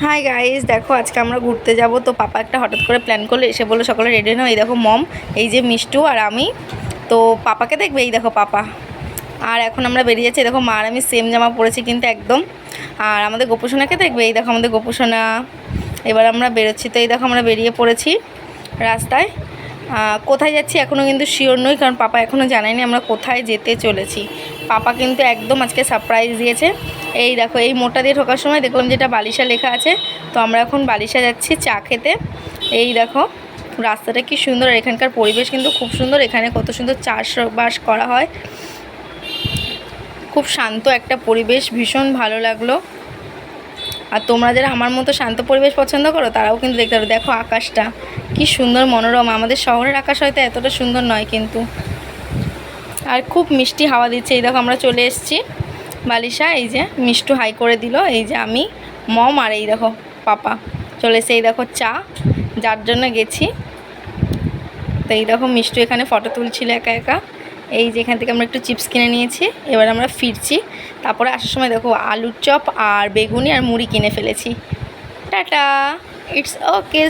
Hi guys, দেখো আজকে আমরা ঘুরতে যাব। তো পাপা একটা হঠাৎ করে প্ল্যান করলো, এসে বললো সকালে রেডি নাও। এই দেখো মম, এই যে মিষ্টু আর আমি। তো পাপাকে দেখবে, এই দেখো পাপা। আর এখন আমরা বেরিয়ে যাচ্ছি। দেখো মা আর আমি সেম জামা পরেছি কিন্তু একদম। আর আমাদের গোপুসোনাকে দেখবে, এই দেখো আমাদের গোপুসোনা। এবার আমরা বেরোচ্ছি। তো এই দেখো আমরা বেরিয়ে পড়েছি রাস্তায়। কোথায় যাচ্ছি এখনও কিন্তু শিওর নই, কারণ পাপা এখনও জানায়নি আমরা কোথায় যেতে চলেছি। পাপা কিন্তু একদম আজকে সারপ্রাইজ দিয়েছে। এই দেখো এই মোটা দিয়ে ঢোকার সময় দেখলাম যেটা বালিশা লেখা আছে। তো আমরা এখন বালিশা যাচ্ছি চা খেতে। এই দেখো রাস্তাটা কি সুন্দর, আর এখানকার পরিবেশ কিন্তু খুব সুন্দর। এখানে কত সুন্দর চাষবাস করা হয়, খুব শান্ত একটা পরিবেশ, ভীষণ ভালো লাগলো। আর তোমরা যারা আমার মতো শান্ত পরিবেশ পছন্দ করো তারাও কিন্তু দেখতে পারো। দেখো আকাশটা কি সুন্দর মনোরম। আমাদের শহরের আকাশ হয়তো এতটা সুন্দর নয় কিন্তু, আর খুব মিষ্টি হাওয়া দিচ্ছে। এই দেখো আমরা চলে এসেছি বালিশা। এই যে মিষ্টু হাই করে দিল, এই যে আমি, মম আর এই দেখো পাপা চলে এসে। এই দেখো চা, যার জন্য গেছি। তো এই দেখো মিষ্টু এখানে ফটো তুলছিল একা একা। এই যে এখান থেকে আমরা একটু চিপস কিনে নিয়েছি, এবার আমরা ফিরছি। তারপরে আসার সময় দেখো আলুর চপ আর বেগুনি আর মুড়ি কিনে ফেলেছি। Tata, it's okay.